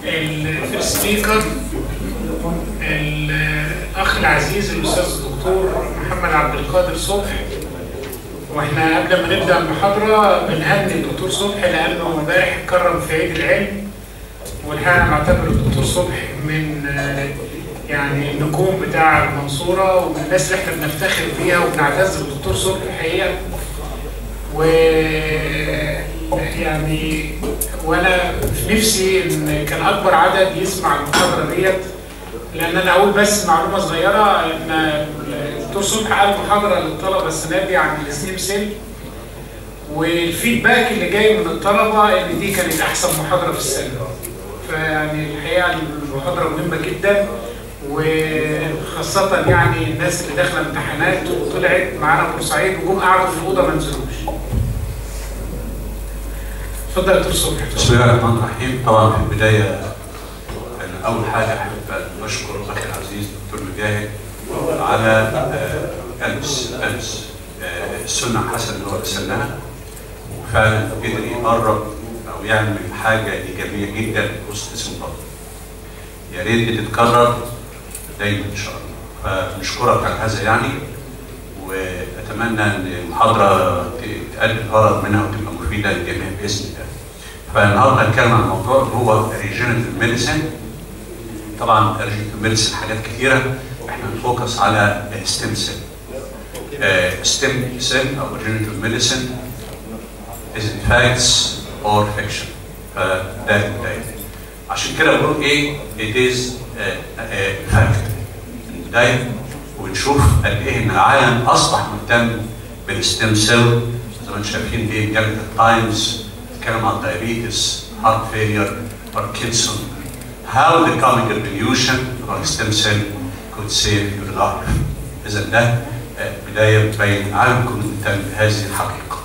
الفيرست سبيكر الاخ العزيز الاستاذ الدكتور محمد عبد القادر صبح. واحنا قبل ما نبدا المحاضره بنهني الدكتور صبح لانه امبارح اتكرم في عيد العلم، والحقيقه انا بعتبر الدكتور صبح من يعني النجوم بتاع المنصوره ومن الناس اللي احنا بنفتخر بيها وبنعتز بالدكتور صبح الحقيقه. و يعني وانا في نفسي ان كان اكبر عدد يسمع المحاضره ديت، لان انا اقول بس معلومه صغيره ان الدكتور صبح قال محاضره للطلبه السنه دي عن الستيم سيل، والفيدباك اللي جاي من الطلبه ان دي كانت احسن محاضره في السنه. فيعني الحقيقه المحاضره مهمه جدا، وخاصه يعني الناس اللي داخله امتحانات وطلعت معانا بورسعيد وجم قعدوا في الاوضه ما نزلوش. اتفضل يا دكتور صبحي. بسم الله الرحمن الرحيم. طبعا في البدايه اول حاجه احب اشكر اخي العزيز الدكتور مجاهد على ألبس السنه الحسنه اللي هو ارسلها، وفعلا قدر يقرب او يعمل حاجه ايجابيه جدا وسط اسم الطلبه. يا ريت تتكرر دايما ان شاء الله. فنشكرك على هذا يعني، واتمنى ان المحاضره تؤدي الغرض منها وتبقى مفيده للجميع باذن الله. فالنهارده هنتكلم عن موضوع هو Regenerative Medicine. طبعا Regenerative Medicine حاجات كثيره، احنا هنفوكس على ستيم سيل. ستيم سيل او Regenerative Medicine is it facts or fiction. فده البدايه. عشان كده بقول ايه؟ it is fact. البدايه ونشوف قد ايه ان العالم اصبح مهتم بالستيم سيل. زي ما انتم شايفين دي مجله التايمز بتتكلم عن دايابيتس، هارت فيلير، باركنسون. How the coming evolution of stem cell could save your life. إذا ده بداية بتبين العالم كله مهتم بهذه الحقيقة.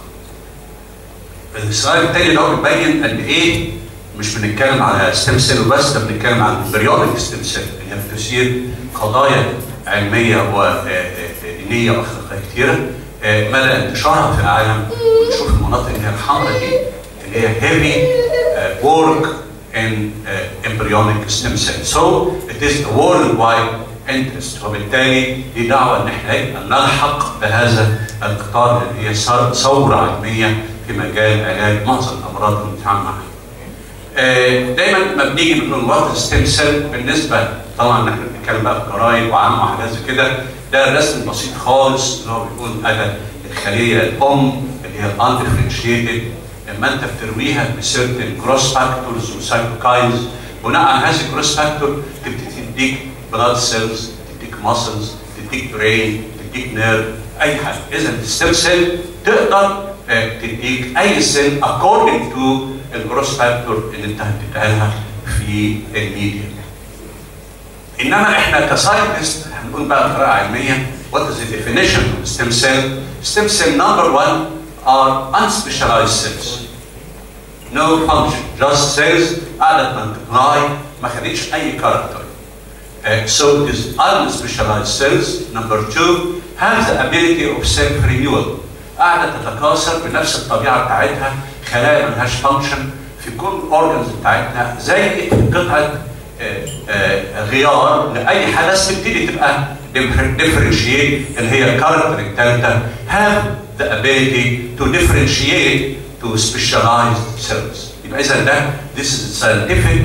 السؤال الثاني اللي هو بيبين قد إيه مش بنتكلم على ستيم سيل وبس، ده بنتكلم عن البريودك ستيم سيل اللي هي بتثير قضايا علمية ودينية وأخلاقية كثيرة مدى انتشارها في العالم. ونشوف المناطق اللي هي الحمراء دي اللي هي heavy work in embryonic stem cell. So it is a worldwide interest. وبالتالي دي دعوة ان احنا نلحق بهذا القطاع اللي هي ثورة علمية في مجال علاج معظم الامراض اللي بنتعامل معها. دايما ما بنيجي بنقول وات ستيم سيل بالنسبة طبعا احنا بنتكلم بقى في جرايد وعام وحاجات زي كده، ده الرسم البسيط خالص اللي هو بيقول ادى الخلية الام اللي هي الاندفرنشيتد لما انت بترويها بسيرتن جروس فاكتورز وسايتوكاينز، بناء على هذه الجروس فاكتور تبتدي تديك بلاد سيلز، تديك ماسلز، تديك برين، تديك نيرف، اي حاجه. اذا الستيم سيل تقدر تديك اي سيل اكوردنج تو الجروس فاكتور اللي انت هتديها لها في الميديا. انما احنا كساينتست هنقول بقى بطريقه علميه what is the definition of stem cell. Stem cell number one are unspecialized cells. No function, just cells قاعدة multiply ما خدتش أي كاركتر. So it is unspecialized cells. Number two, have the ability of self-renewal. قاعدة تتكاثر بنفس الطبيعة بتاعتها، خلايا ملهاش function في كل الأورجنز بتاعتنا، زي قطعة غيار لأي حدث تبتدي تبقى differentiate اللي هي الكاركتر الثالثة. have the ability to differentiate to specialized cells. يبقى إذا ده this is a scientific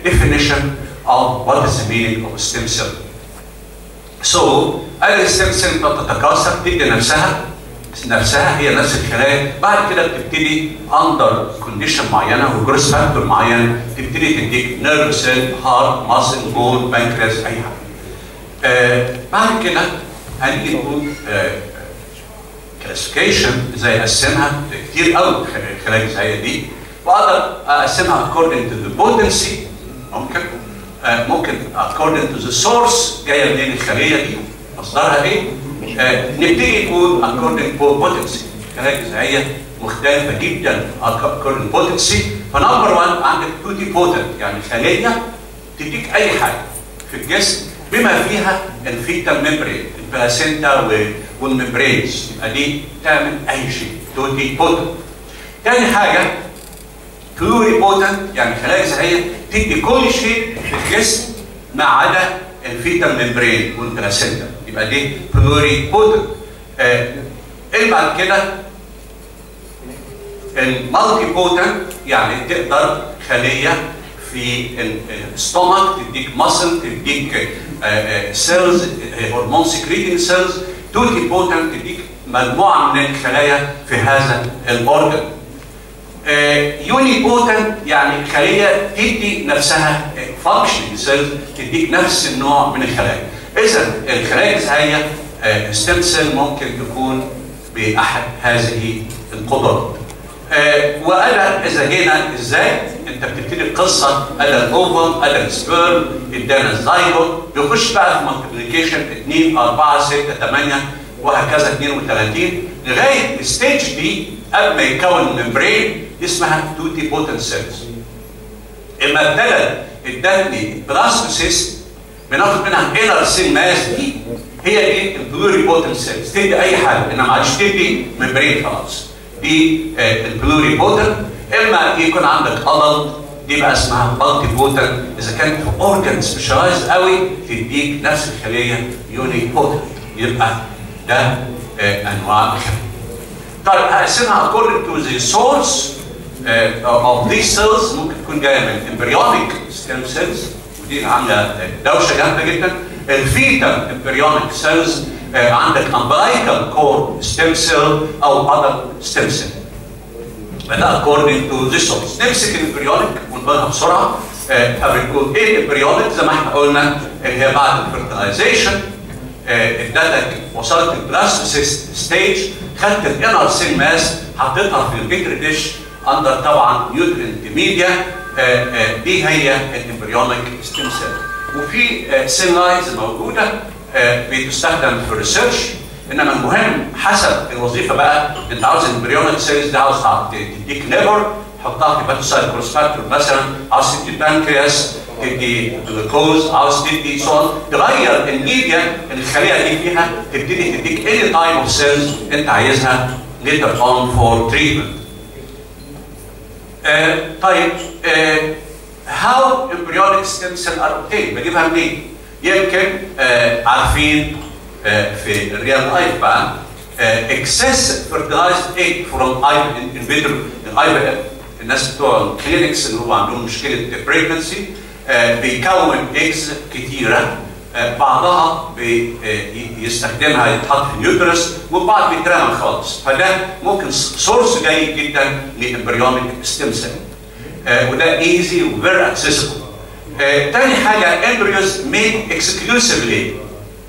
definition of what is the meaning of a stem cell. So الستيم سيل بتتكاثر تدي نفسها هي نفس الخلايا، بعد كده بتبتدي اندر كونديشن معينه وجروس فاكتور معين تبتدي تديك نيرف سيل، هارت، ماسل، بون، بانكرياس، اي حاجه. بعد كده هنيجي نقول كلاسيفيكيشن ازاي اقسمها. كتير قوي الخلايا الجذعيه دي، واقدر اقسمها according to the potency. ممكن according to the source جايه منين الخليه دي، مصدرها ايه. نبتدي نقول according to potency. الخلايا الجذعيه مختلفه جدا according to potency. فنمبر 1 عندك توتي بوتنت، يعني خليه تديك اي حاجه في الجسم بما فيها الفيتال ميمبرين، البلاسينتا والممبرينز، يبقى دي تعمل اي شيء توتي بوتنت. تاني حاجه pluripotent يعني خلايا جذعيه تدي كل شيء في الجسم ما عدا الفيتال ممبرين والبلاسينتا، يبقى دي pluripotent. اللي بعد كده المالتي بوتنت يعني تقدر خليه في الستومك تديك ماسل، تديك سيلز هرمون سكريتنج سيلز. توتي بوتنت تديك مجموعه من الخلايا في هذا الاورجن. يوني بوتنت يعني خليه تدي نفسها فانكشننج سيلز، تديك نفس النوع من الخلايا. اذا الخلايا الجذعيه ستيم سيل ممكن تكون باحد هذه القدرات. وانا اذا جينا ازاي انت بتبتدي القصه، ادا الاوفم، ادا السبيرم، ادانا الزايجوت، بيخش بقى في مالتيبليكيشن 2 4 6 8 وهكذا 32 لغايه الستيج دي قبل ما يكون الممبرين دي اسمها توتي بوتنت سيلز. اما ابتدى ادتني بلاستوسيست بناخد منها انر سيل ماس، دي هي دي البلوري بوتنت سيلز، تدي اي حاجه انما ما عادش تدي ممبرين خلاص. دي البلوري بوتنت. اما يكون عندك ادلت دي بقى اسمها مالتي بوتنت، اذا كانت في اورجن سبيشالايز قوي تديك نفس الخليه يوني بوتنت. يبقى ده انواع الخلايا. طيب هقسمها according to the source of these cells. ممكن تكون جايه من embryonic stem cells ودي عامله دوشه جامده جدا. الفيتال embryonic cells عندك umbilical cord stem cell او adult stem cell. ده according to the source. نمسك الامبريونيك ونقولها بسرعه. فبنقول ايه الامبريونيك؟ زي ما احنا قلنا اللي هي بعد الفيرتلايزيشن ادتك وصلت البلاستوسيست ستيج، خدت الانر سيل ماس حطيتها في البيتري ديش اندر طبعا نيوترينت ميديا. دي هي الامبريونيك ستيم سيل. وفي سيل لاينز موجوده بتستخدم في الريسيرش، انما المهم حسب الوظيفه بقى. انت عاوز الامبريونيك سيلز دي عاوز تديك ليفر حطها في باتوسايد كروسفاكتور مثلا، عاوز تدي بانكرياس، تدي جلوكوز، عاوز تدي صوت، تغير الميديا اللي الخليه دي فيها، تبتدي تديك اي تايب اوف سيلز انت عايزها later on for treatment. طيب how embryonic stem cell are obtained؟ بجيبها منين؟ يمكن عارفين في الريال لايف بقى excess fertilized egg from in vitro IVF. الناس بتوع الكلينكس اللي هو عندهم مشكله pregnancy بيكون اكس كتيره، بعضها بيستخدمها يتحط في اليوترس والبعض بيترمى خالص. فده ممكن سورس جيد جدا للامبريونيك ستيم سيل، وده ايزي وفيري اكسسبل. تاني حاجه embryos made exclusively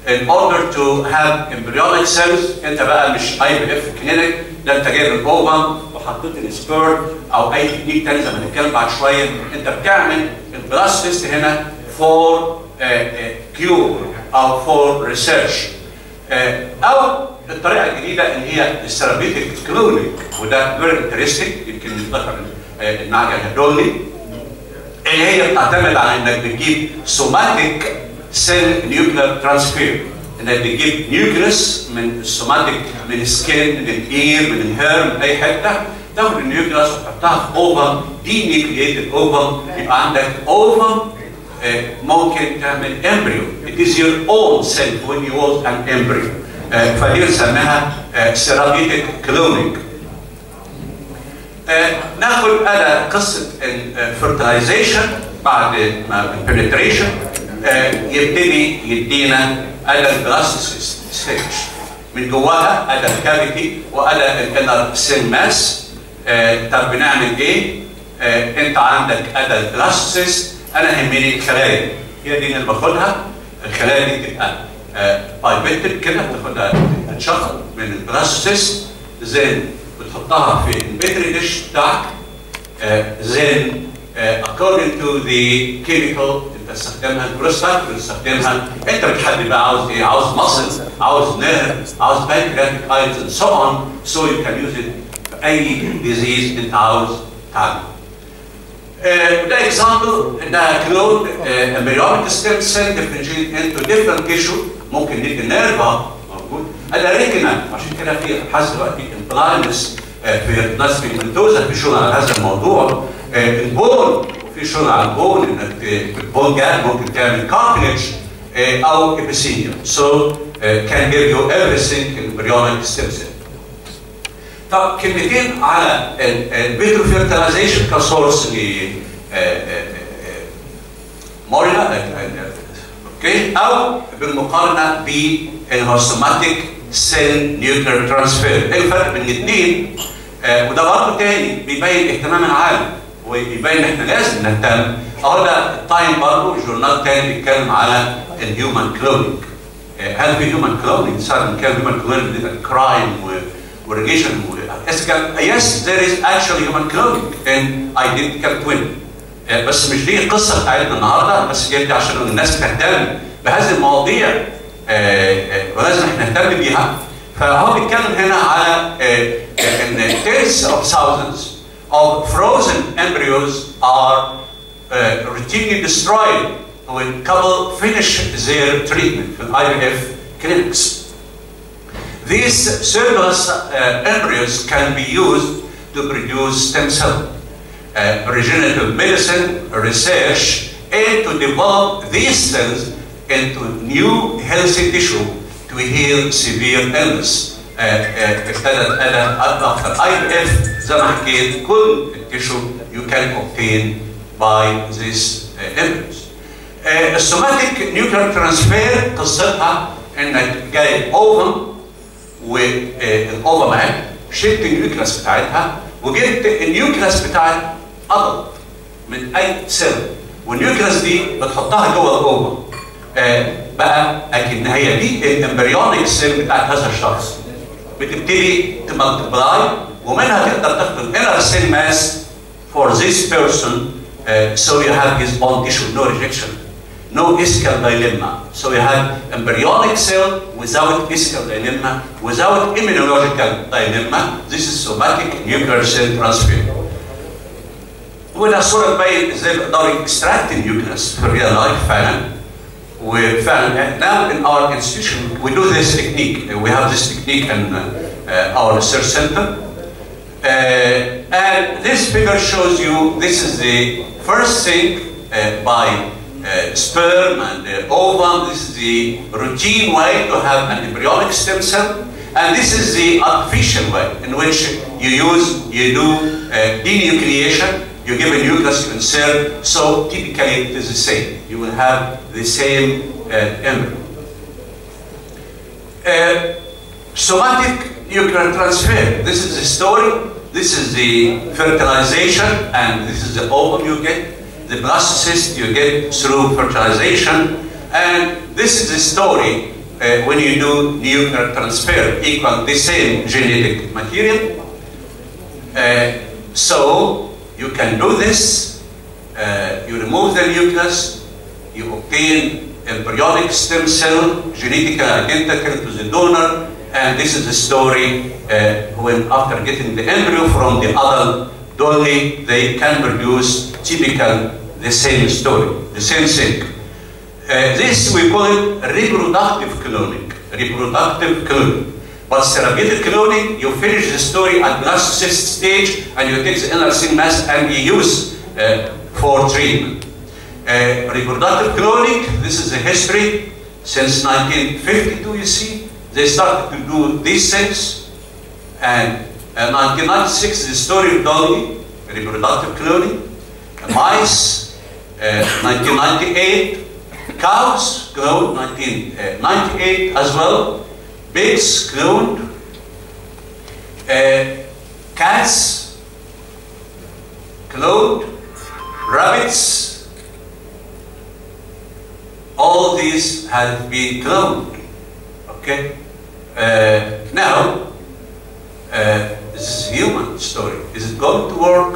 in order to have embryonic cells. انت بقى مش IVF كلينيك، ده انت جايب الاوفم وحطيت السبيرم او اي تكنيك تاني زي ما هنتكلم بعد شويه. انت بتعمل البلاستوسيست هنا فور كيور او فور ريسيرش، او الطريقه الجديده اللي هي الثيرابيوتيك كلونينج، وده فيري انترستنج. يمكن ذكر المعجن الدولي اللي هي بتعتمد على انك بتجيب سوماتيك سيل نيوكلير ترانسفير، انك بتجيب نيوكليس من السوماتيك، من السكين، من الاير، من الهير، من اي حته، تاخد النيوكليس وتحطها في اوفم دي نيوكلييتد اوفم، يبقى عندك اوفم ممكن تعمل امبريو. It is your own cell when you was an embryo. فدي بنسميها ثيرابيوتيك كلونينج. ناخد على قصه الفيرتلايزيشن بعد ما البنتريشن يبتدي يدينا على البلاستوسيست ستيج، من جواها على الكافيتي وعلى الانر سيل ماس. طب بنعمل ايه؟ انت عندك على البلاستوسيست، انا يهمني الخلايا، هي دي اللي باخدها. الخلايا دي تبقى بايبيتد كده، بتاخدها تتشفط من البلاستوسيست، زين بتحطها في البيتري ديش بتاعك، زين according to the chemical بتستخدمها، البروستات بتستخدمها، انت بتحدد بقى عاوز ايه، عاوز مصل، عاوز نيرف، عاوز pancreatic ions and so on, so you can use it في اي disease انت عاوز تعمله. ده اكزامبل، ده كلون embryonic stem cell differentiated into different tissue. ممكن ندي النيرف موجود، ده ريتنا، عشان كده في ابحاث دلوقتي البلايندنس في ناس بيجمنتوزا في شغل على هذا الموضوع. البون في شغل على البون انك البون جاد ممكن تعمل cartilage او epithelium. So can give you everything in embryonic stem cell. طب كلمتين على الفيترو فيرتلايزيشن كسورس موريلا اوكي، او بالمقارنه بالهوستوماتيك سيل نيوكلير ترانسفير. ايه الفرق بين الاثنين؟ وده برضه تاني بيبين اهتمام العالم ويبين ان احنا لازم نهتم. اهو ده التايم برضه جورنال تاني بيتكلم على الهيومن كلونينج. هل في هيومن كلونينج؟ صار بنتكلم هيومن كلونينج كرايم وريجيشن yes there is actually human cloning and identical twin. بس مش دي القصه بتاعتنا النهارده، بس جاي عشان الناس تهتم بهذه المواضيع ولازم احنا نهتم بيها. فهو بيتكلم هنا على ان tens of thousands of frozen embryos are routinely destroyed when couple finish their treatment في IVF clinics. These surplus embryos can be used to produce stem cell. Regenerative medicine research aim to develop these cells into new healthy tissue to heal severe illness. ابتدت after IVF زي ما حكيت كل التيشو you can obtain by these embryos. السوماتيك نيوكلير ترانسفير قصتها انك جايب اوفم والاوفم اهي شلت النيوكلاس بتاعتها وجبت النيوكلاس بتاعت ادلت من اي سيل، والنيوكلاس دي بتحطها جوه الاوفم. بقى اكن هي دي الامبريونيك سيل بتاعت هذا الشخص، بتبتدي تملتبلاي ومنها تقدر تاخد الانر سيل ماس for this person. So you have his bone tissue, no rejection, no ischial dilemma. So you have embryonic cell without ischial dilemma, without immunological dilemma. This is somatic nuclear cell transfer. وده صورة تبين ازاي بيقدروا extract النيوكليس في الريال لايف فعلا. وفعلا now in our institution we do this technique. We have this technique in our research center. And this figure shows you this is the first thing by sperm and ovum. This is the routine way to have an embryonic stem cell, and this is the artificial way in which you do denucleation. You give a nucleus to insert, so typically it is the same. You will have the same embryo. Somatic nuclear transfer. This is the story. This is the fertilization, and this is the ovum you get. The blastocyst you get through fertilization, and this is the story when you do nuclear transfer, equal the same genetic material. So you can do this. You remove the nucleus, you obtain embryonic stem cell, genetically identical to the donor, and this is the story when after getting the embryo from the adult donor, they can produce typical the same story, the same thing. This we call it reproductive cloning. Reproductive cloning. But therapeutic cloning, you finish the story at blastocyst stage and you take the inner cell mass and you use for treatment. Reproductive cloning, this is the history since 1952, you see. They started to do these things, and 1996 is the story of Dolly, reproductive cloning. Mice, 1998, cows cloned, 1998 as well. Pigs cloned, cats cloned, rabbits. All these have been cloned. Okay. Now, this is a human story. Is it going to work?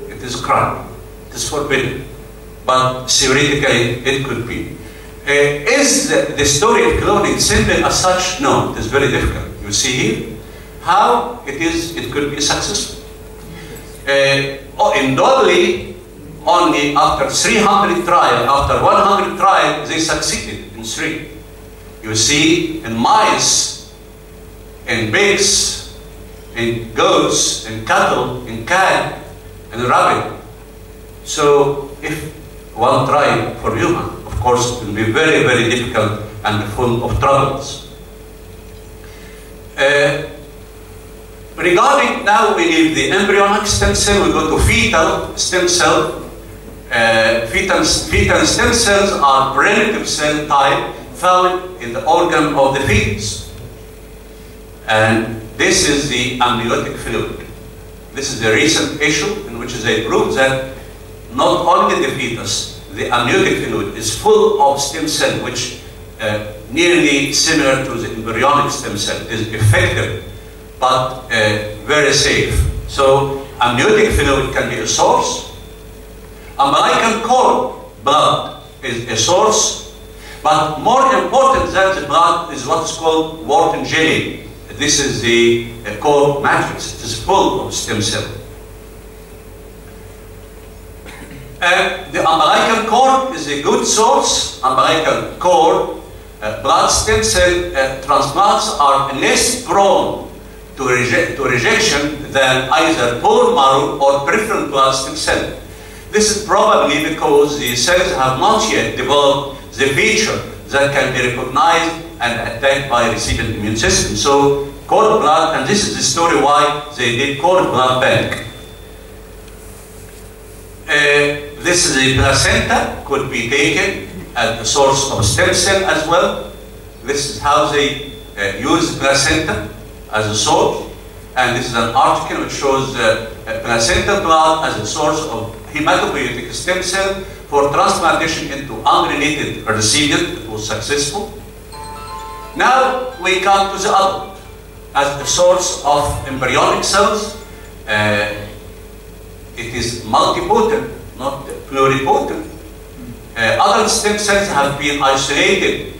It is crime. It is forbidden. But theoretically, it could be. Is the story of cloning simple as such? No, it is very difficult. You see here how it could be successful. In Dolly, only after 300 trials, after 100 trials, they succeeded in 3. You see, in mice, in pigs, in goats, in cattle, in cat, and rabbit, So if one try for human, of course, it will be very, very difficult and full of troubles. Regarding now, we leave the embryonic stem cell, we go to fetal stem cell. Fetal stem cells are primitive cell type found in the organ of the fetus. And this is the amniotic fluid. This is a recent issue in which they prove that not only the fetus, the amniotic fluid is full of stem cell, which nearly similar to the embryonic stem cell. It is effective, but very safe. So amniotic fluid can be a source. Umbilical cord blood is a source, but more important than the blood is what's called Wharton jelly. This is the cord matrix. It is full of stem cell. The umbilical cord is a good source. Umbilical cord blood stem cell transplants are less prone to rejection than either bone marrow or peripheral blood stem cell. This is probably because the cells have not yet developed the feature that can be recognized and attacked by receiving immune system. So cord blood, and this is the story why they did cord blood bank. This is the placenta, could be taken as a source of stem cell as well. This is how they use placenta as a source. And this is an article which shows placenta blood as a source of hematopoietic stem cell for transplantation into unrelated recipient. It was successful. Now we come to the adult as a source of embryonic cells. It is multipotent, not pluripotent. Adult stem cells have been isolated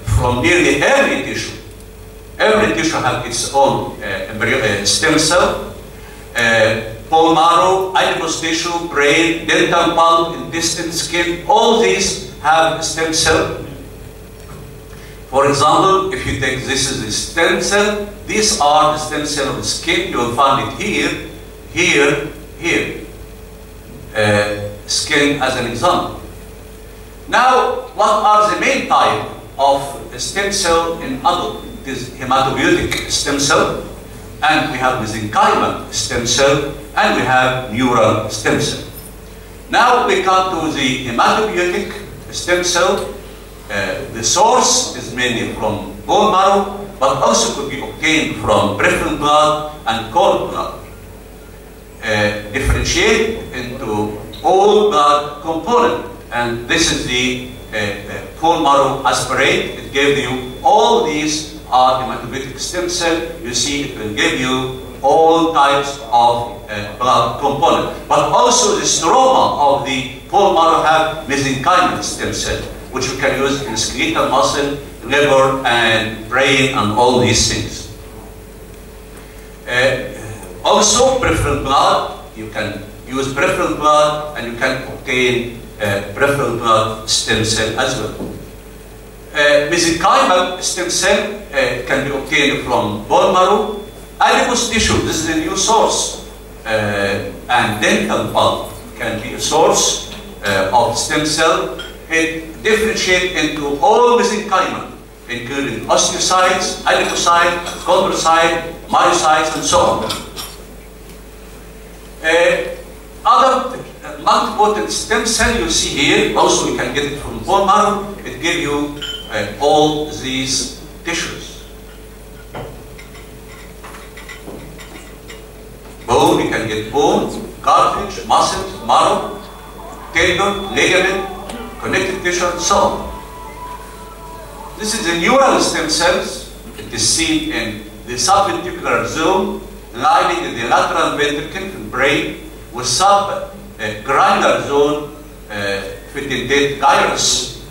from nearly every tissue. Every tissue has its own stem cell. Bone marrow, adipose tissue, brain, dental pulp, intestine, skin, all these have stem cell. For example, if you take this is a stem cell, these are the stem cell of the skin. You will find it here, here, here. Skin as an example. Now, what are the main type of stem cell in adult? It is hematopoietic stem cell, and we have mesenchymal stem cell, and we have neural stem cell. Now we come to the hematopoietic stem cell. The source is mainly from bone marrow, but also could be obtained from peripheral blood and cord blood. Differentiate into all blood component, and this is the bone marrow aspirate. It gave you all these are hematopoietic stem cell. You see, it will give you all types of blood component, but also the stroma of the bone marrow have mesenchymal stem cell, which you can use in skeletal muscle, liver, and brain, and all these things. Also, peripheral blood, you can use peripheral blood, and you can obtain peripheral blood stem cell as well. Mesenchymal stem cell can be obtained from bone marrow, adipose tissue. This is a new source, and dental pulp can be a source of stem cell. It differentiates into all mesenchymal, including osteocytes, adipocytes, chondrocytes, myocytes, and so on. Other multipotent stem cell you see here, also you can get it from bone marrow. It gives you all these tissues. Bone, you can get bone, cartilage, muscles, marrow, tendon, ligament, connective tissue, and so on. This is the neural stem cells. It is seen in the subventricular zone, lining the lateral ventricle and brain, with subgranular zone within the gyrus.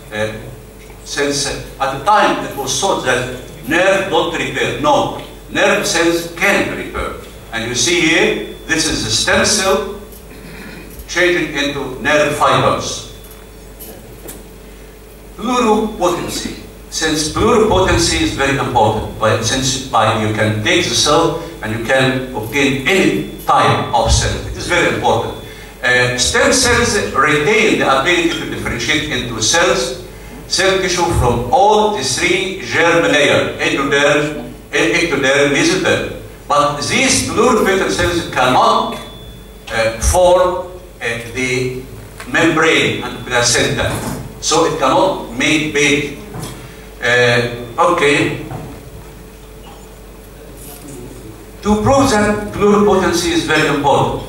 Since at the time it was thought that nerve don't repair. No, nerve cells can repair. And you see here, this is a stem cell changing into nerve fibers. Pluripotency. Since pluripotency is very important, since you can take the cell and you can obtain any type of cell. It is very important. Stem cells retain the ability to differentiate into cells, cell tissue from all the three germ layers, endoderm, ectoderm, mesoderm. But these pluripotent cells cannot form the membrane and placenta, so it cannot make baby. Okay. To prove that pluripotency is very important,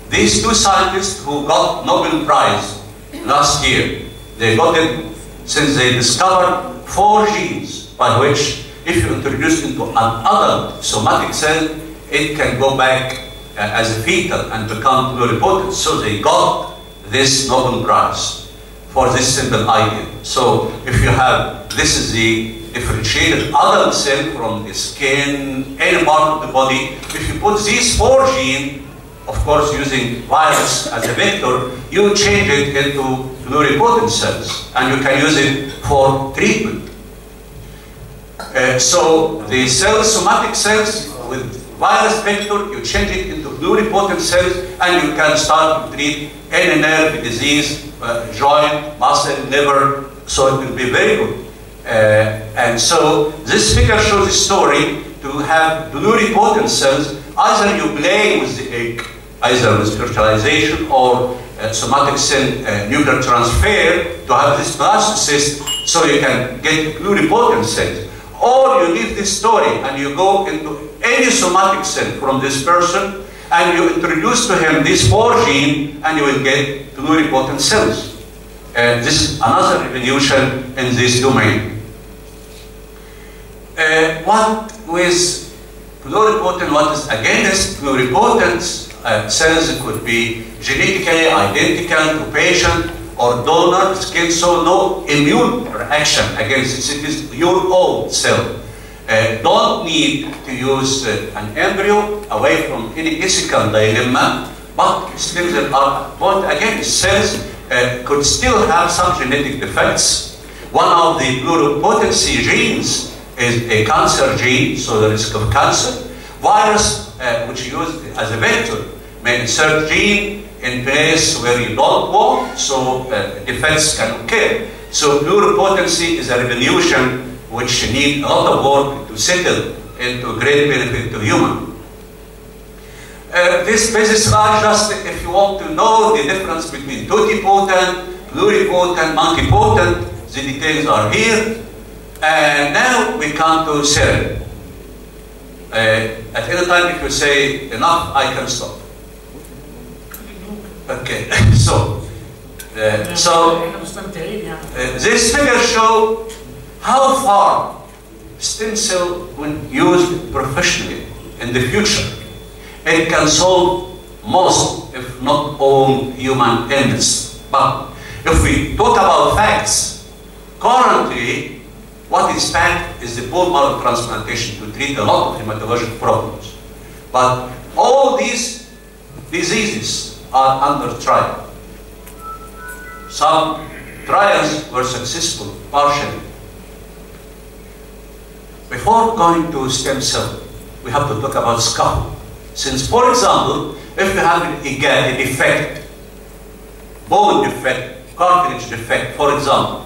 these two scientists who got Nobel Prize last year, they got it since they discovered 4 genes by which, if you introduce into an adult somatic cell, it can go back as a fetal and become pluripotent. So they got this Nobel Prize for this simple idea. So if you have, this is the differentiated adult cell from the skin, any part of the body, if you put these 4 genes, of course using virus as a vector, you change it into pluripotent cells and you can use it for treatment. So the cells, somatic cells with virus vector, you change it into pluripotent cells and you can start to treat any nerve disease, joint, muscle, liver, so it will be very good. And so this figure shows a story to have pluripotent cells. Either you play with the egg, either with fertilization or somatic cell nuclear transfer to have this blastocyst so you can get pluripotent cells. Or you leave this story and you go into any somatic cell from this person and you introduce to him these 4 genes and you will get pluripotent cells. This is another revolution in this domain. What with pluripotent, what is against pluripotent cells could be genetically identical to patient or donor skin, so no immune reaction against it. It is your own cell. Don't need to use an embryo away from any ethical dilemma, but still there are, but again, cells could still have some genetic defects. One of the pluripotency genes is a cancer gene, so the risk of cancer. Virus, which you use as a vector, may insert gene in place where you don't want, so defects can occur. So pluripotency is a revolution which needs a lot of work to settle into great benefit to human. These bases are just, if you want to know the difference between totipotent, pluripotent, multipotent, the details are here. And now we come to cell. At any time if you say enough, I can stop. Okay, so this figure shows how far stem cell, when used professionally in the future, it can solve most, if not all, human illness. But if we talk about facts, currently, what is fact is the bone marrow transplantation to treat a lot of hematologic problems. But all these diseases are under trial. Some trials were successful, partially. Before going to stem cell, we have to talk about scaffold. Since, for example, if you have a defect, bone defect, cartilage defect, for example,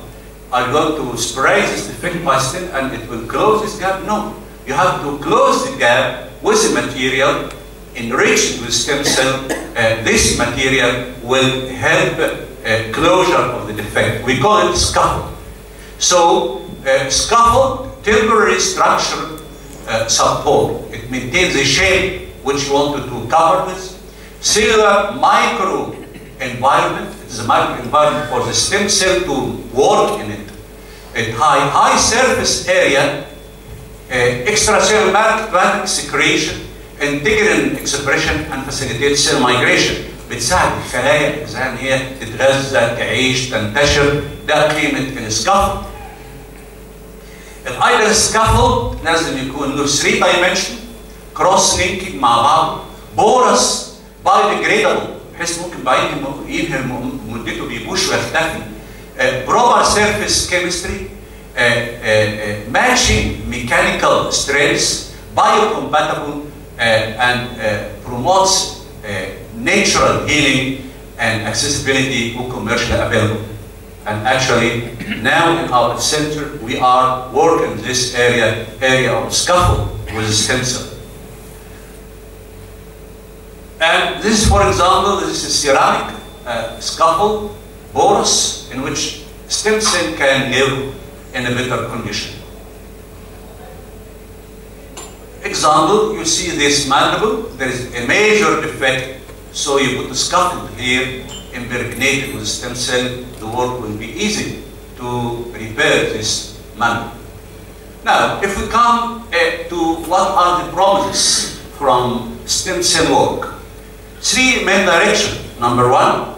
are you going to spray this defect by stem and it will close this gap? No. You have to close the gap with the material, enriched with stem cell. This material will help closure of the defect. We call it scaffold. So, scaffold, temporary structure support. It maintains the shape which you wanted to cover with. Cellular micro environment. It is a micro environment for the stem cell to work in it. At high surface area, extracellular matrix secretion, integrin expression, and facilitate cell migration. بتساعد الخلايا الإنسان إن هي تتغذى، تعيش، تنتشر. ده قيمة السكافولد. الايدل سكافولد لازم يكون له 3 dimension كروس لينكينج مع بعض، بورس بايوديجريدابل بحيث ممكن بعد ينهي مدته بيبوش ويختفي، بروبر سيرفيس كيمستري، matching mechanical strengths, biocompatible, and promotes natural healing and accessibility were commercially available. And actually, now in our center, we are working in this area of scaffold with stem cell. And this is, for example, this is ceramic scaffold, porous, in which stem cell can live in a better condition. Example, you see this mandible, there is a major defect, so you put the scaffold here, impregnated with stem cell, the work will be easy to repair this mandible. Now, if we come to what are the promises from stem cell work, three main directions. Number one,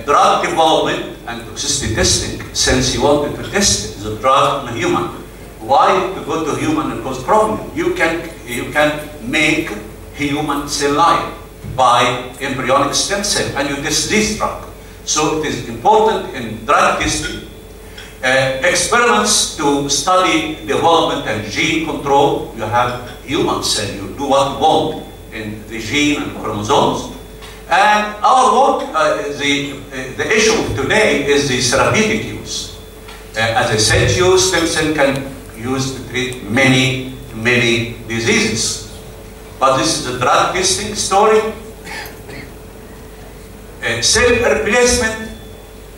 drug development and toxicity testing, since you wanted to test the drug on a human. Why to go to human and cause problem? You can make human cell line by embryonic stem cell, and you test this drug. So it is important in drug testing. Experiments to study development and gene control. You have human cell, you do what you want in the gene and chromosomes. And our work, the issue of today is the therapeutic use. As I said to you, stem cell can use to treat many diseases. But this is a drug testing story. Cell replacement,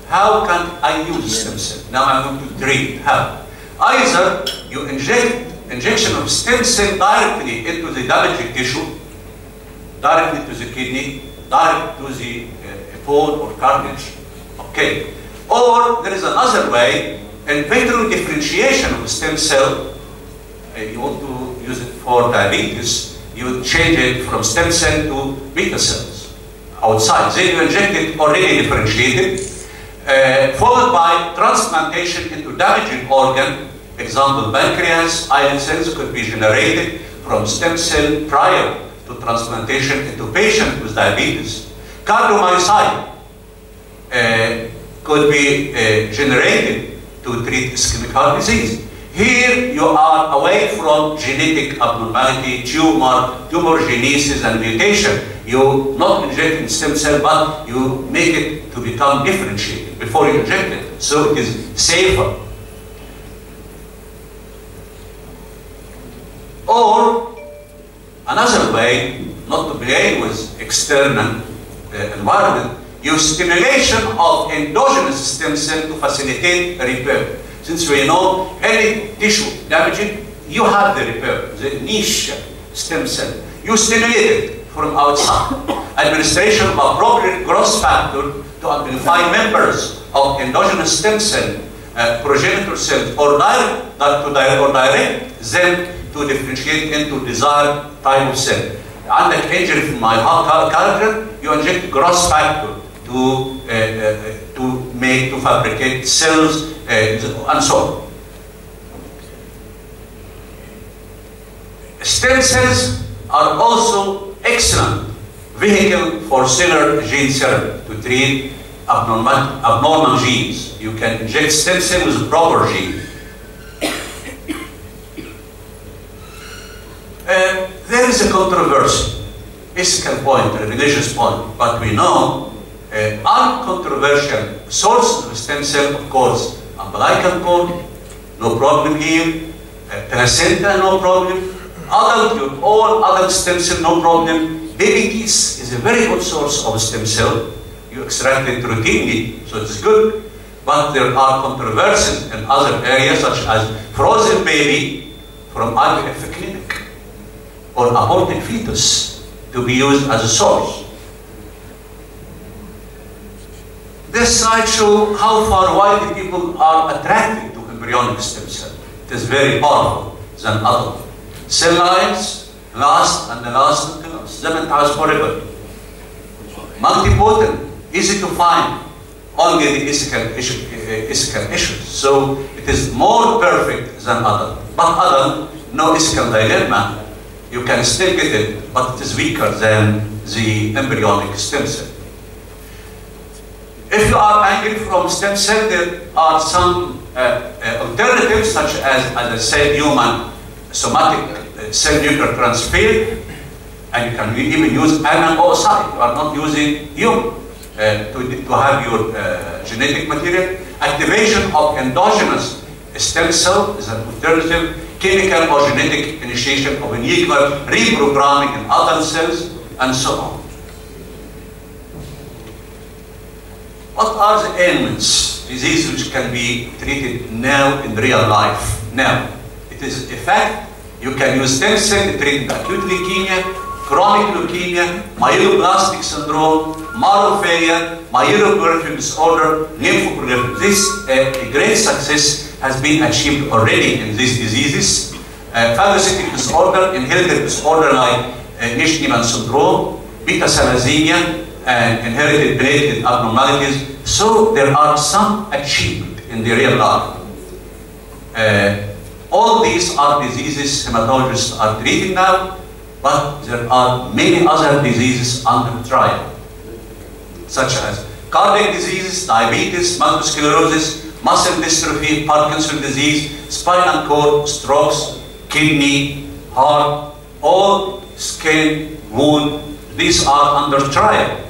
how can I use stem cell? Now I'm going to treat how. Either you injection of stem cell directly into the damaged tissue, directly to the kidney, direct to the bone or cartilage, okay. Or there is another way, in vitro differentiation of stem cell. You want to use it for diabetes, you change it from stem cell to beta cells outside. Then you inject it already differentiated, followed by transplantation into damaged organ. Example, pancreas, islet cells could be generated from stem cell prior to transplantation into patient with diabetes. Cardiomyocyte could be generated to treat ischemic heart disease. Here you are away from genetic abnormality, tumor genesis and mutation. You not inject stem cell, but you make it to become differentiated before you inject it. So it is safer. Or another way, not to play with external environment, use stimulation of endogenous stem cell to facilitate repair. Since we know any tissue damaged, you have the repair, the niche stem cell. You stimulate it from outside. Administration of appropriate growth factor to amplify members of endogenous stem cell, progenitor cells, or direct them to differentiate into desired type of cell. عندك injury في my heart culture, you inject growth factor to fabricate cells and so on. Stem cells are also excellent vehicle for cellular gene therapy to treat abnormal genes. You can inject stem cell with proper gene. There is a controversy, ethical point, a religious point, but we know uncontroversial sources of stem cell, of course, umbilical cord, no problem here, placenta, no problem, adult, all adult stem cell, no problem, baby teeth is a very good source of stem cell, you extract it routinely, so it's good, but there are controversies in other areas such as frozen baby from IVF clinic, or aborted fetus to be used as a source. This slide shows how far wide people are attracted to embryonic stem cell. It is very powerful than adult. Cell lines last and last until last. زمن تعيش forever. Multipotent, easy to find, only the ischal issues. So it is more perfect than adult. But adult, no ischal dilemma. You can still get it, but it is weaker than the embryonic stem cell. If you are angry from stem cell, there are some alternatives, such as I said, human somatic cell nuclear transfer, and you can even use animal oocyte. You are not using human. to have your genetic material. Activation of endogenous stem cell is an alternative. Chemical or genetic initiation of a nuclear reprogramming in adult cells, and so on. What are the ailments, diseases which can be treated now in real life? Now, it is a fact you can use stem cell to treat acute leukemia, chronic leukemia, myeloblastic syndrome, marrow failure, myeloproliferative disorder, lymphoproliferative. This a great success has been achieved already in these diseases. Phagocytic disorder, inherited disorder like Nishniman syndrome, beta thalassemia, and inherited platelet abnormalities. So there are some achieved in the real life. All these are diseases hematologists are treating now, but there are many other diseases under trial, such as cardiac diseases, diabetes, multiple sclerosis, muscle dystrophy, Parkinson's disease, spinal cord, strokes, kidney, heart, all skin, wound, these are under trial.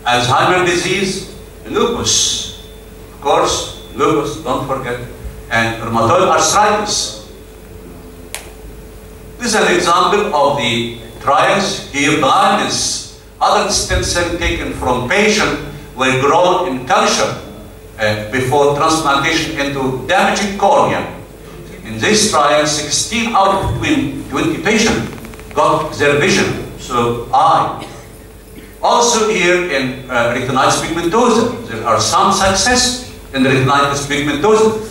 Alzheimer's disease, lupus, of course, lupus, don't forget, and rheumatoid arthritis. This is an example of the trials. Here, blindness, other stem cells taken from patients were grown in culture before transplantation into damaging cornea. In this trial, 16 out of 20 patients got their vision, so eye. Also here in retinitis pigmentosa, there are some success in retinitis pigmentosa.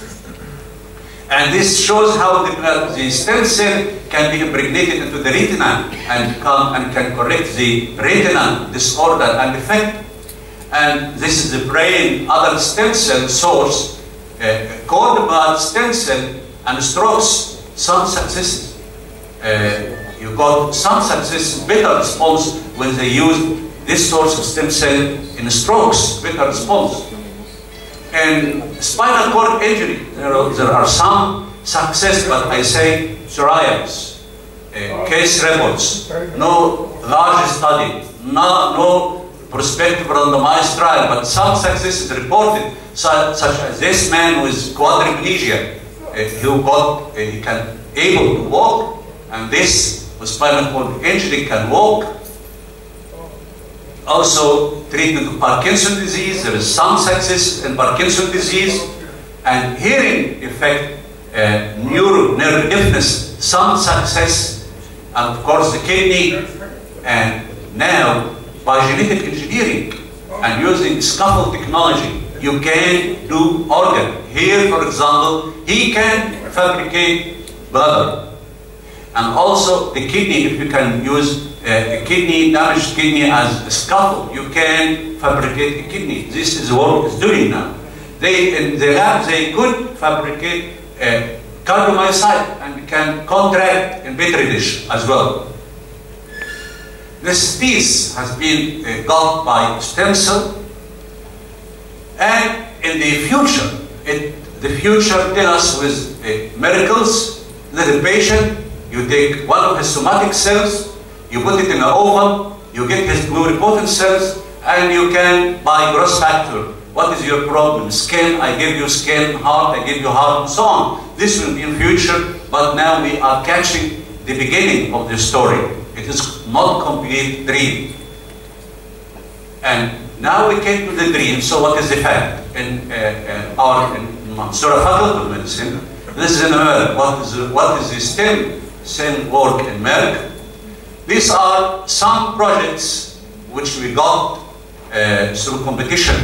And this shows how the stem cell can be impregnated into the retina and can correct the retinal disorder and defect. And this is the brain other stem cell source, cord blood stem cell and strokes, some successes. You got some success, better response when they use this source of stem cell in strokes, better response. And spinal cord injury, there are some success, but I say trials, case reports, no large study, no prospective randomized trial, but some success is reported, such as this man with quadriplegia, he can able to walk, and this with spinal cord injury can walk. Also, treatment of Parkinson's disease, there is some success in Parkinson's disease, and hearing effect, nerve deafness, some success, and of course the kidney, and now by genetic engineering and using scaffold technology, you can do organ. Here, for example, he can fabricate bladder, and also the kidney, if you can use a kidney, damaged kidney as a scaffold, you can fabricate a kidney. This is what it's doing now. In the lab, they could fabricate a cardiomyocyte and can contract in petri dish as well. This piece has been got by stem cell, and in the future tell us with miracles. Let the patient, you take one of his somatic cells, you put it in an oven, you get his pluripotent cells, and you can, by gross factor, what is your problem? Skin, I give you skin, heart, I give you heart, and so on. This will be in future, but now we are catching the beginning of the story. It is not complete dream. And now we came to the dream, so what is the fact? In our Surah Faculty of Medicine, this is in America. What is the stem cell work in America? These are some projects which we got through competition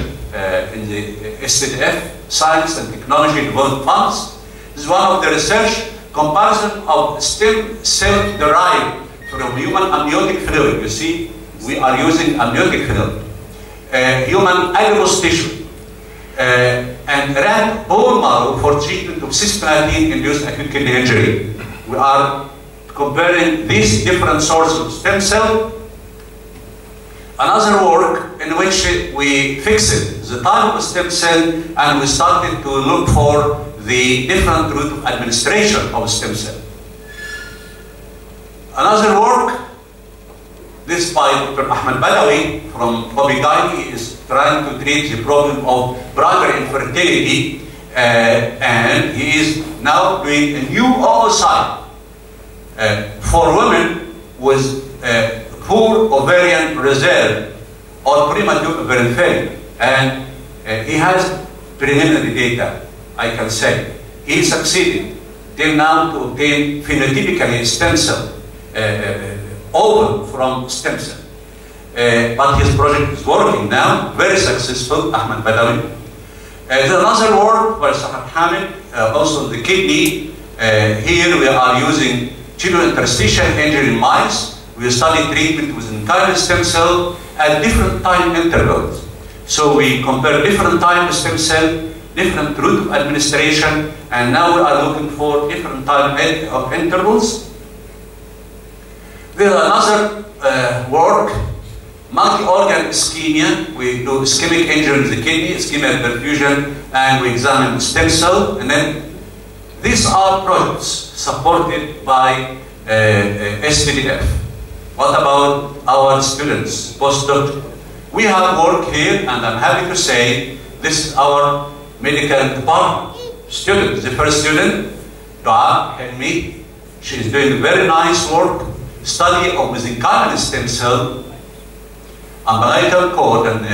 in the STDF, Science and Technology Development Funds. This is one of the research comparison of stem cell derived from human amniotic fluid. You see, we are using amniotic fluid, human adipose tissue, and rat bone marrow for treatment of cisplatin-induced acute kidney injury. We are comparing these different sources of stem cell. Another work in which we fixed the type of stem cell and we started to look for the different route of administration of stem cell. Another work This by Dr. Ahmed Badawi from Obigani is trying to treat the problem of primary infertility, and he is now doing a new oocyte for women with poor ovarian reserve or premature ovarian failure. And he has preliminary data, I can say. He succeeded till now to obtain phenotypically stem cell ovum from stem cell. But his project is working now, very successful, Ahmed Badawi. There's another work by Sobh Hamid, also the kidney. Here we are using tubulointerstitial injury in mice. We study treatment with enchymous stem cell at different time intervals. So we compare different time stem cell, different route of administration, and now we are looking for different time of intervals. There's another work, multi-organ ischemia. We do ischemic injury in the kidney, ischemic perfusion, and we examine stem cell. And then these are projects supported by SVDF. What about our students, postdoc? We have work here, and I'm happy to say this is our medical department student. The first student, Dua Helmi, she is doing very nice work, study of mesenchymal stem cell, umbilical cord and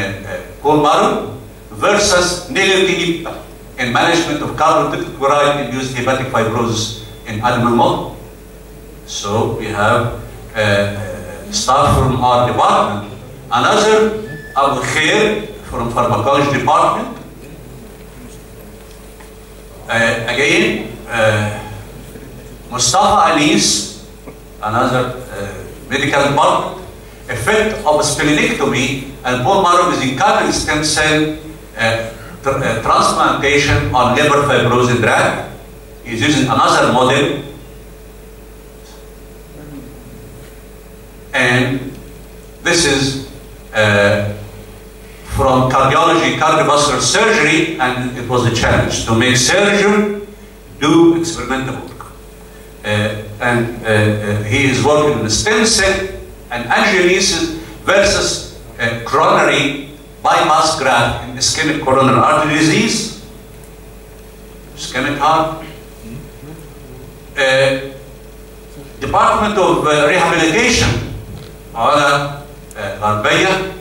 bone marrow versus nilotinib in management of carbon tetrachloride-induced hepatic fibrosis in animal model. So we have staff from our department. Another, Abu Khair from pharmacology department. Again, Mustafa Anis, another medical department. Effect of splenectomy and bone marrow mesenchymal stem cell transplantation on liver fibrosis drag. He's using another model. And this is from cardiology, cardiovascular surgery, and it was a challenge to make surgeon do experimental work. He is working on the stem cell and angiogenesis versus coronary bypass graft in ischemic coronary artery disease, ischemic heart. Department of Rehabilitation, Ala Garbaya,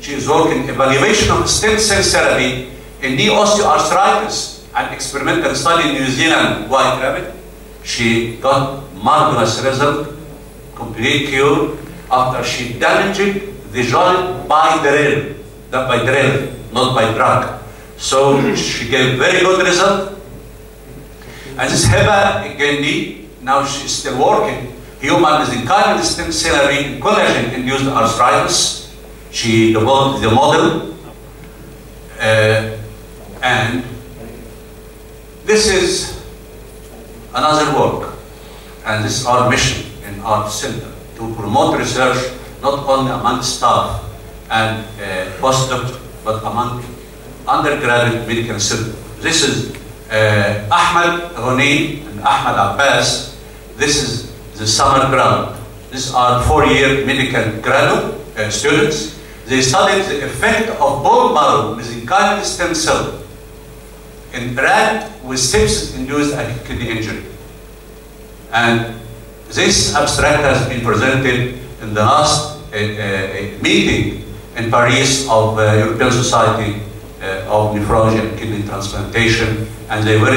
she is working evaluation of stem cell therapy in knee osteoarthritis, an experimental study in New Zealand, white rabbit. She got marvelous result, complete cure, after she damaged the joint by drill, not by drug. So she gave very good result. And this Heba Gendi, now she's still working, human mesenchymal stem cell therapy in collagen-induced arthritis. She developed the model, and this is another work, and this is our mission in our center, to promote research not only among staff and postdoc, but among undergraduate medical students. This is Ahmed Ghani and Ahmed Abbas. This is the summer grad. These are 4-year medical graduate students. They studied the effect of bone marrow mesenchymal stem cell in rat with sepsis-induced acute kidney injury. And this abstract has been presented in the last meeting in Paris of European Society of Nephrology and Kidney Transplantation, and they were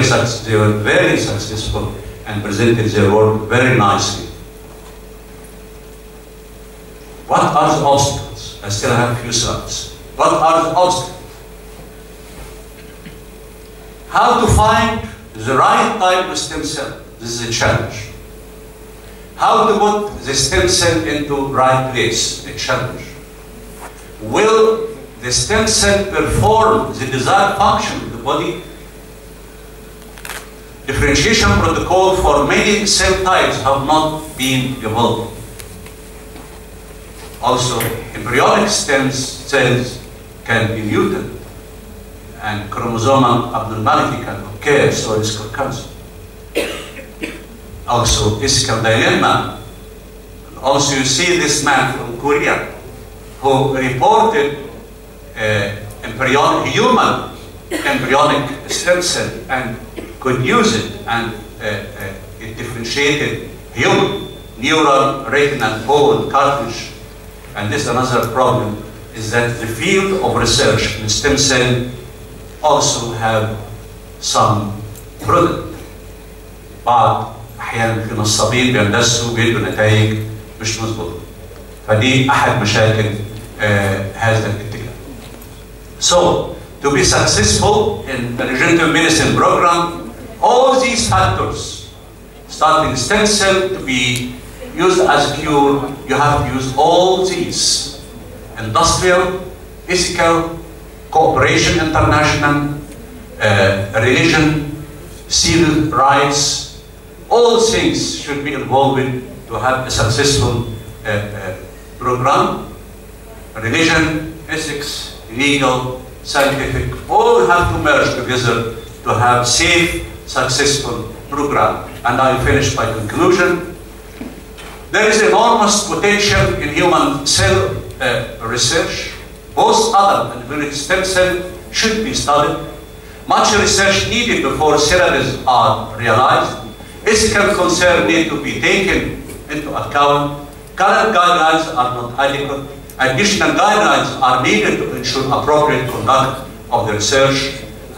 very successful and presented their work very nicely. What are the obstacles? I still have a few slides. What are the obstacles? How to find the right type of stem cell? This is a challenge. How to put the stem cell into right place? A challenge. Will the stem cell perform the desired function of the body? Differentiation protocol for many cell types have not been developed. Also, embryonic stem cells can be mutant, and chromosomal abnormality can occur, so risk of cancer. Also, ethical dilemma. Also, you see this man from Korea who reported human embryonic stem cell and could use it, and it differentiated human neural, retinal, bone, cartilage. And this is another problem, is that the field of research in stem cell also have some product. بعض أحيانا في نصابين بيندسوا بيدوا نتائج مش مظبوطة. فدي أحد مشاكل هذا الاتجاه. So, to be successful in the regenerative medicine program, all these factors, starting stem cell to be used as a cure, you have to use all these: industrial, ethical, cooperation international, religion, civil rights. All things should be involved to have a successful program. Religion, ethics, legal, scientific, all have to merge together to have safe, successful program. And I finish by conclusion. There is enormous potential in human cell research. Both adult and embryonic stem cell should be studied. Much research needed before therapies are realized. Ethical concerns need to be taken into account. Current guidelines are not adequate. Additional guidelines are needed to ensure appropriate conduct of the research,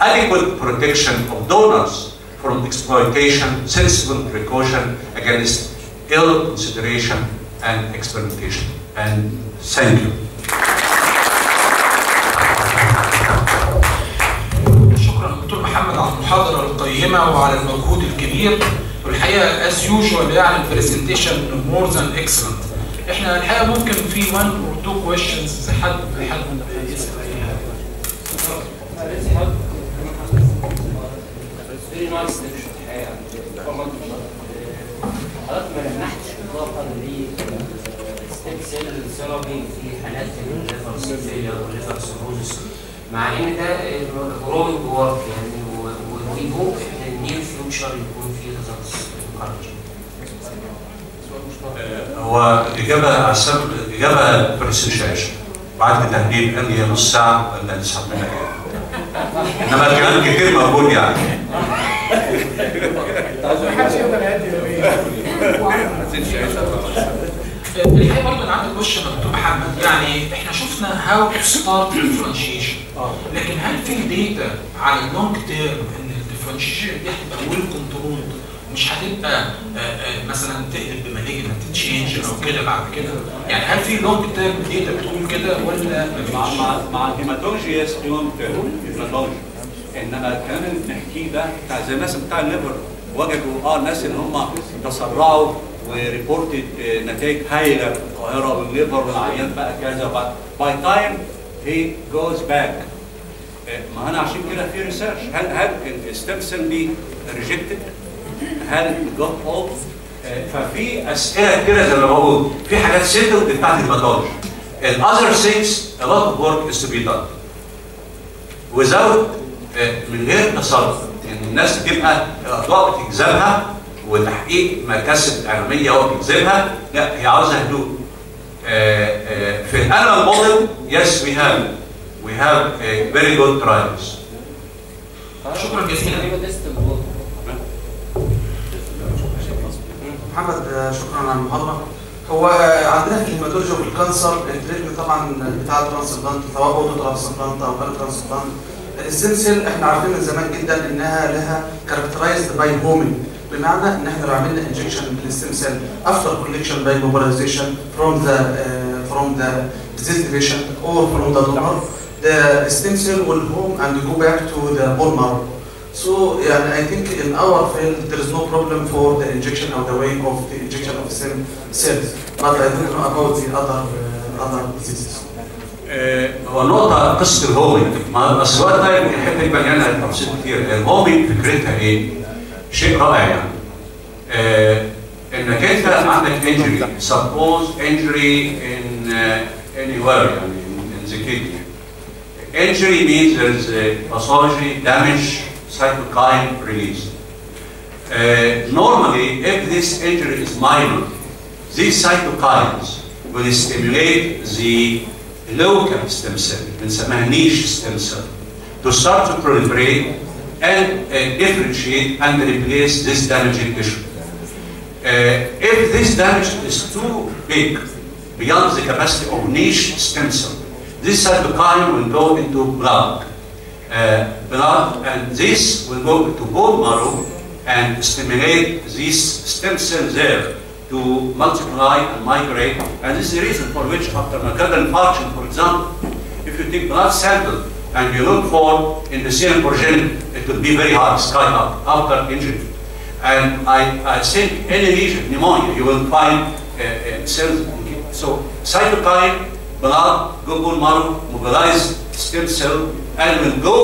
adequate protection of donors from exploitation, sensible precaution against ill consideration and experimentation. And thank you. شكرا دكتور محمد على المحاضرة القيمة وعلى المجهود الكبير. والحقيقة as usual يعني presentation more than excellent. احنا الحقيقة ممكن في one or two questions حد يسأل أي حاجة. very nice lecture الحقيقة. حضرتك ما لمحتش إطلاقا لستيم سيل ثيرابي في حالات الليفر سيل والليفر سيروزس، مع إن ده جروينج ورك يعني، وي هوب إن النير فيوتشر يكون فيه ريزلتس انكارجنج. هو إجابة برسنشاش بعد تهديد قال لي نص ساعة ولا نسحب منك إيه؟ إنما الكلام كتير موجود يعني. الحقيقة برضه أنا عندي كويشن يا دكتور محمد، يعني إحنا شفنا هاو تو ستارت ديفرنشيشن، لكن هل في داتا على اللونج تيرم إن الديفرنشيشن دي هتبقى ويل كنترول، مش هتبقى مثلا تقلب بمالجنت تشينج او كده بعد كده؟ يعني هل في لونج تيرم داتا بتقول كده ولا مع الهيماتولوجي يس لونج تيرم هيماتولوجي، انما الكلام اللي بنحكيه ده زي مثلا بتاع الليفر، وجدوا الناس اللي هم تسرعوا وريبورتد نتائج هايله في القاهره والليفر والعيان بقى كذا، باي تايم هي جوز باك. ما انا عشان كده في ريسيرش، هل الستيم سيل دي ريجكتد؟ هل جوت اوف؟ ففي اسئله كده زي ما بقول، في حاجات سيتل بتاعت الهيماتولوجي. الاذر ثينجز a lot of work is to be done without من غير تصرف، يعني الناس بتبقى الاضواء بتجذبها وتحقيق مكاسب علميه هو بيجذبها، لا هي عاوزه هدوء. في الانيمال موديل يس we have very good trials. شكرا جزيلا. محمد شكرا على المحاضره. هو عندنا في الهيماتولوجي وفي الكانسر التريتمنت طبعا بتاع الترانسبلانت سواء اوتو ترانسبلانت او غير ترانسبلانت. الستيم سيل احنا عارفين من زمان جدا انها لها كاركترايزد باي هومينج، بمعنى ان احنا لو عملنا انجكشن للستيم سيل افتر كولكشن باي موبيلايزيشن from the diseased patient or from the donor, the stem cell will home and go back to the bone marrow. So I think in our field there is no problem for the injection or the way of the injection of stem cells, but I don't know about the other diseases. هو النقطة قصة الهومينج، ما أصل الوقت ده الحتة دي مليانة تفاصيل كتير. الهومينج فكرتها إيه؟ شيء رائع يعني. إنك أنت عندك injury، suppose injury in anywhere يعني in the kidney. Injury means there is a pathology, damage, cytokine release. Normally, if this injury is minor, these cytokines will stimulate the local stem cell, بنسميها niche stem cell, to start to proliferate and differentiate and replace this damaging tissue. If this damage is too big, beyond the capacity of niche stem cell, this cytokine will go into blood, and this will go to bone marrow and stimulate these stem cells there to multiply and migrate. And this is the reason for which after myocardial infarction, for example, if you take blood sample and you look for endothelial progeny, it will be very high, sky up, after injury. And I think any lesion, pneumonia, you will find cells. So cytokine, blood, go bone marrow, mobilize stem cell, and will go.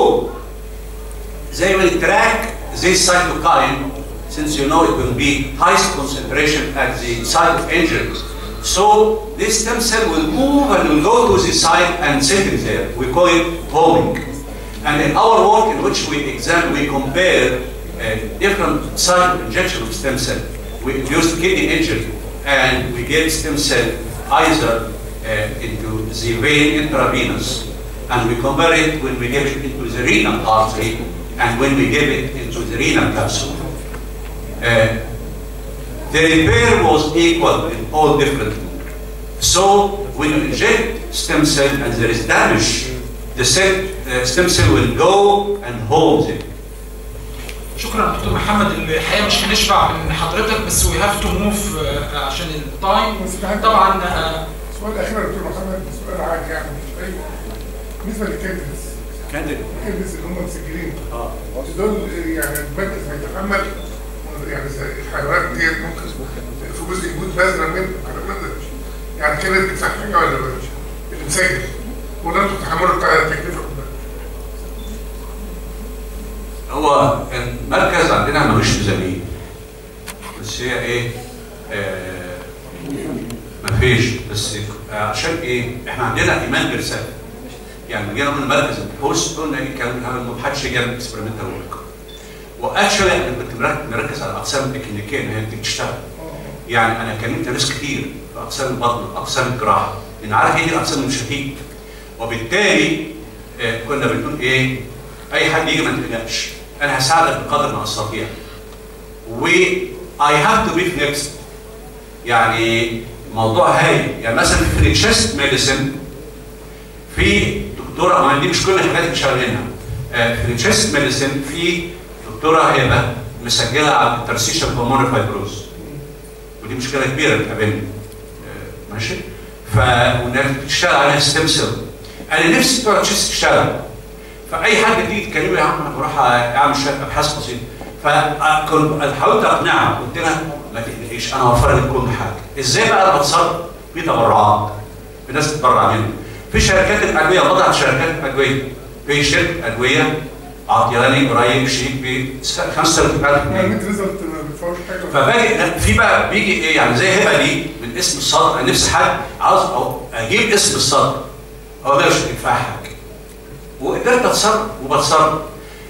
They will track this cytokine, since you know it will be highest concentration at the site of injury. So this stem cell will move and will go to the site and sit in there. We call it homing. And in our work in which we examine, we compare different site of injection of stem cell. We induced kidney injury and we gave stem cell either into the vein intravenous, and we compare it when we give it into the renal artery and when we give it into the renal capsule. The repair was equal in all different. So when you inject stem cell and there is damage, the stem cell will go and hold it. شكرا دكتور محمد. الحقيقه مش هنشبع من حضرتك بس وي هاف تو موف عشان التايم. طبعا السؤال الاخير يا دكتور محمد سؤال عادي يعني بالنسبه للكانديدز الكانديدز اللي هم مسجلين دول يعني المركز هيتحمل يعني الحيوانات ديت ممكن في جزء يموت بذره منه يعني كانت بتدفع حاجه ولا مش اللي مسجل ولا انتوا بتتحملوا التكلفه كلها؟ هو المركز عندنا ملوش ميزانيه بس هي ايه مفيش بس عشان ايه احنا عندنا ايمان برساله يعني جينا من مركز البحوث قلنا ايه الكلام ده ما حدش جاب اكسبيرمنتال ورك واكشولي انا كنت مركز على الاقسام التكنيكيه ان هي بتشتغل يعني انا كلمت ناس كتير في اقسام البطن اقسام الجراحه لان عارف ايه دي الاقسام اللي مش هتيجي وبالتالي كنا بنقول ايه اي حد يجي ما تقلقش انا هساعدك بقدر ما استطيع و I have to be flexible يعني موضوع هاي يعني مثلا في التشست ميديسن في دكتوره ما دي مش كل الحاجات اللي شغالينها في التشست ميديسن في دكتوره هبه مسجله على الترسيشن بالمونري فايبروز ودي مشكله كبيره بتقابلني ماشي والناس بتشتغل عليها ستيم سيل انا نفسي بتوع التشست تشتغل فاي حد تيجي تكلمه يا عم انا بروح اعمل شويه ابحاث بسيطه فكنت حاولت اقنعها قلت لها ما تقلقيش انا هوفر لك كل حاجه ازاي بقى انا بتصرف في تبرعات في ناس تتبرع مني في شركات الادويه وضعت شركات الادويه في شركه ادويه عطياني قريب شيك ب 35,000 جنيه انت نزلت ما بتفوتش حاجه فباجي في بقى بيجي ايه يعني زي هبه دي من اسم الصدر انا نفسي حد عاوز اجيب اسم الصدر هو ده مش هيدفع حاجه وقدرت اتصرف وبتصرف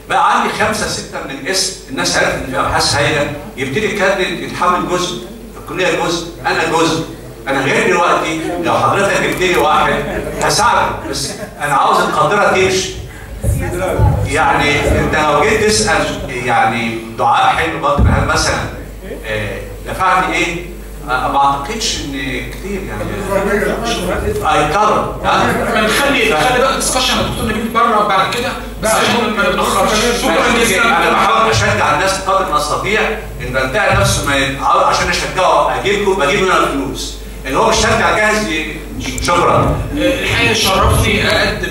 بقى عندي 5 6 من الاسم الناس عرفت ان في ابحاث هايله يبتدي الكادر يتحمل جزء الكليه جزء انا جزء انا غير دلوقتي لو حضرتك جبت لي واحد هساعدك بس انا عاوز القاطره تمشي يعني انت لو جيت تسال يعني دعاء حلو بطن هل مثلا دفعت ايه؟ ما اعتقدش ان كتير يعني هيكرر نخلي بقى الدسكشن يا دكتور نجيب بره بعد كده بس عشان ما نتاخرش. شكرا جزيلا. انا بحاول اشجع الناس بقدر ما استطيع ان بنتهي نفسه ما عشان اشجعه اجيب منها الفلوس اللي هو مش شجع جاهز شكرا. الحقيقه شرفني اقدم